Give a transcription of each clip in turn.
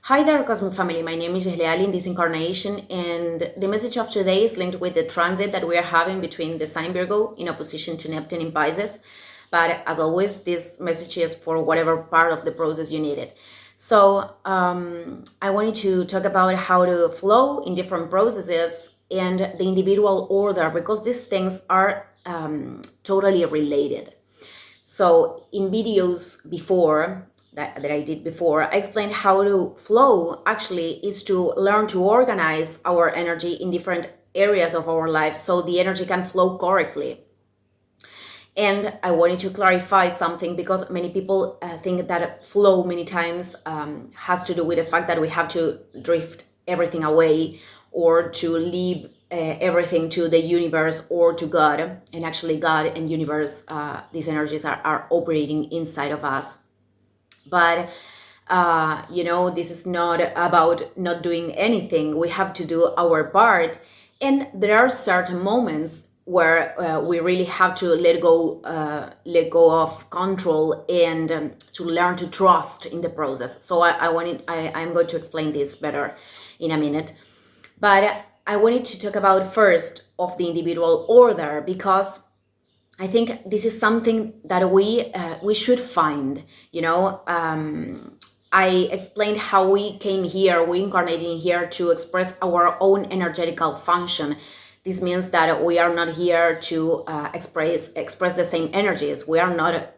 Hi there, Cosmic Family. My name is Leal in this incarnation, and the message of today is linked with the transit that we are having between the Sun in Virgo in opposition to Neptune in Pisces. But as always, this message is for whatever part of the process you need it. So I wanted to talk about how to flow in different processes and the individual order, because these things are totally related. So in videos before that I did before, I explained how to flow actually is to learn to organize our energy in different areas of our life so the energy can flow correctly. And I wanted to clarify something because many people think that flow many times has to do with the fact that we have to drift everything away or to leave everything to the universe or to God. And actually, God and universe, these energies are operating inside of us. But this is not about not doing anything. We have to do our part, and there are certain moments where we really have to let go of control and to learn to trust in the process. So I'm going to explain this better in a minute, but I wanted to talk about first of the individual order, because I think this is something that we should find. I explained how we came here, we incarnated here to express our own energetical function. This means that we are not here to express the same energies. We are not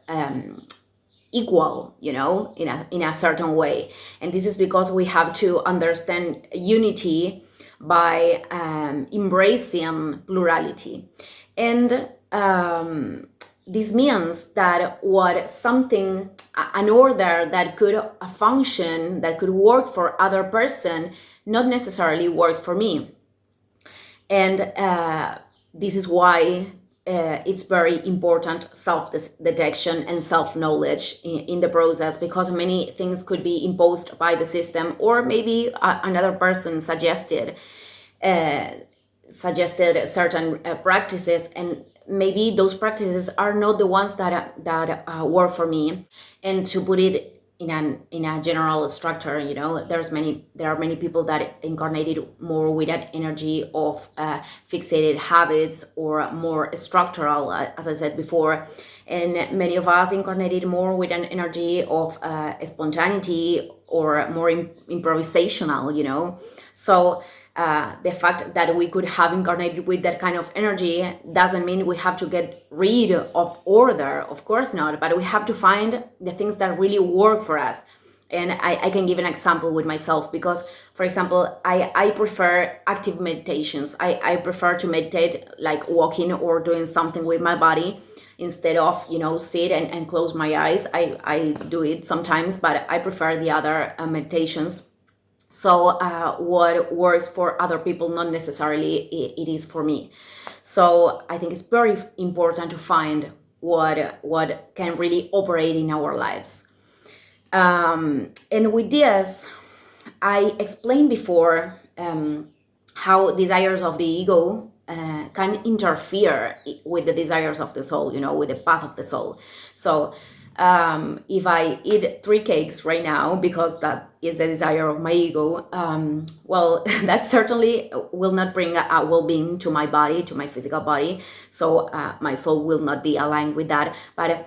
equal, in a certain way, and this is because we have to understand unity by embracing plurality. And this means that an order that could function, that could work for other person, not necessarily works for me. And this is why it's very important self-detection and self-knowledge in the process, because many things could be imposed by the system, or maybe another person suggested certain practices, and maybe those practices are not the ones that work for me. And to put it in a general structure, there are many people that incarnated more with that energy of fixated habits or more structural, as I said before, and many of us incarnated more with an energy of spontaneity or more improvisational. So the fact that we could have incarnated with that kind of energy doesn't mean we have to get rid of order. Of course not, but we have to find the things that really work for us. And I can give an example with myself, because, for example, I prefer active meditations. I prefer to meditate like walking or doing something with my body instead of, sit and close my eyes. I do it sometimes, but I prefer the other meditations. So what works for other people, not necessarily it is for me. So I think it's very important to find what can really operate in our lives. And with this, I explained before how desires of the ego can interfere with the desires of the soul, with the path of the soul. So if I eat 3 cakes right now because that is the desire of my ego, well, that certainly will not bring a well-being to my body, to my physical body. So my soul will not be aligned with that. But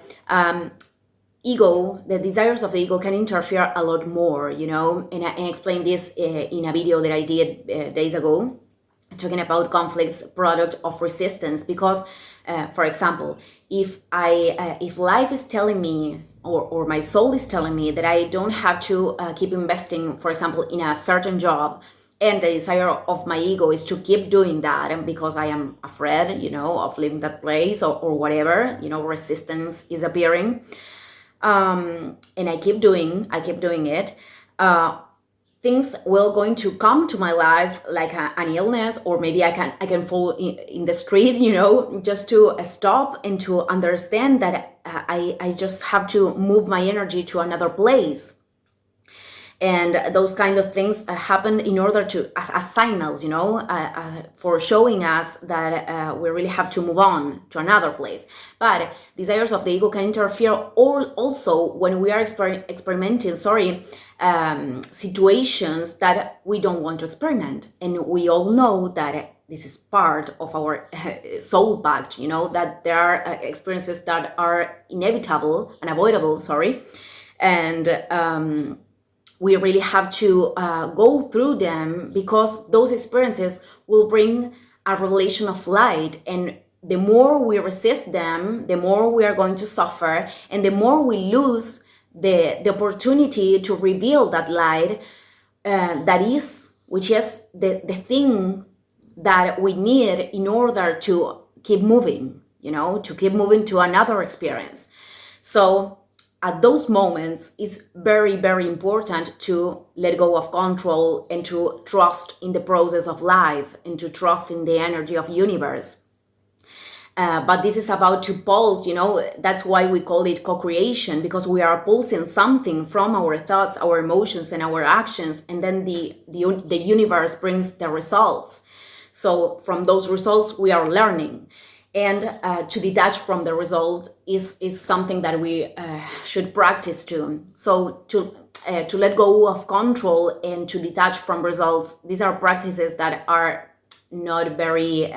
the desires of the ego can interfere a lot more, and I explained this in a video that I did days ago, talking about conflicts, product of resistance. Because for example, if life is telling me, or my soul is telling me that I don't have to keep investing, for example, in a certain job, and the desire of my ego is to keep doing that, and because I am afraid, of leaving that place or whatever, resistance is appearing, and I keep doing it, things will going to come to my life like an illness, or maybe I can fall in the street, just to stop and to understand that I just have to move my energy to another place. And those kind of things happen in order to, as signals, for showing us that we really have to move on to another place. But desires of the ego can interfere also when we are experimenting, situations that we don't want to experiment. And we all know that this is part of our soul pact, that there are experiences that are inevitable, unavoidable, sorry. And we really have to go through them, because those experiences will bring a revelation of light. And the more we resist them, the more we are going to suffer, and the more we lose the opportunity to reveal that light, which is the thing that we need in order to keep moving, to keep moving to another experience. So at those moments, it's very, very important to let go of control and to trust in the process of life and to trust in the energy of universe. But this is about to pulse, that's why we call it co-creation, because we are pulsing something from our thoughts, our emotions, and our actions, and then the universe brings the results. So from those results, we are learning. And to detach from the result is something that we should practice too. So to let go of control and to detach from results, these are practices that are not very,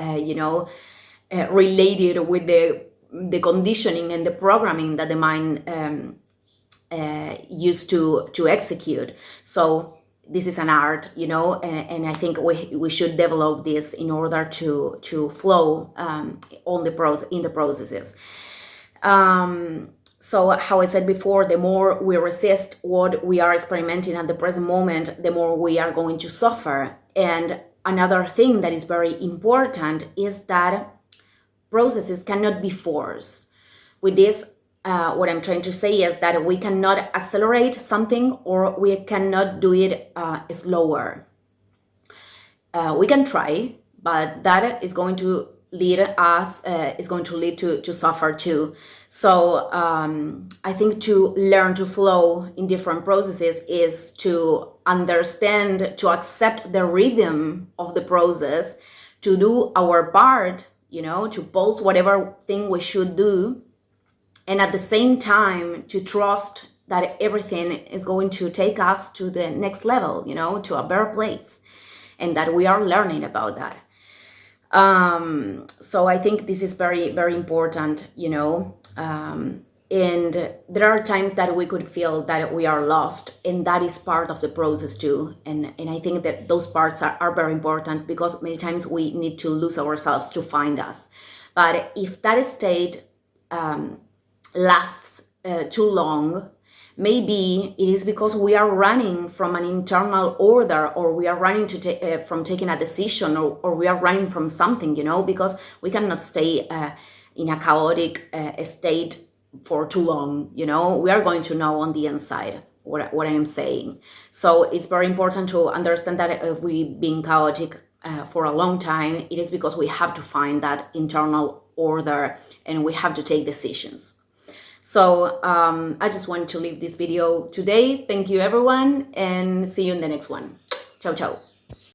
related with the conditioning and the programming that the mind used to execute. So this is an art, and I think we should develop this in order to flow in the processes. So how I said before, the more we resist what we are experimenting at the present moment, the more we are going to suffer. And another thing that is very important is that processes cannot be forced. With this, what I'm trying to say is that we cannot accelerate something, or we cannot do it slower. We can try, but that is going to lead to suffer too. So I think to learn to flow in different processes is to understand, to accept the rhythm of the process, to do our part, to pulse whatever thing we should do, and at the same time to trust that everything is going to take us to the next level, to a better place, and that we are learning about that. So I think this is very, very important, and there are times that we could feel that we are lost, and that is part of the process too. And I think that those parts are very important, because many times we need to lose ourselves to find us. But if that state lasts too long, maybe it is because we are running from an internal order, or we are running from taking a decision, or we are running from something, because we cannot stay in a chaotic state for too long. We are going to know on the inside what I am saying. So it's very important to understand that if we've been chaotic for a long time, it is because we have to find that internal order, and we have to take decisions. So I just wanted to leave this video today. Thank you, everyone, and see you in the next one. Ciao, ciao.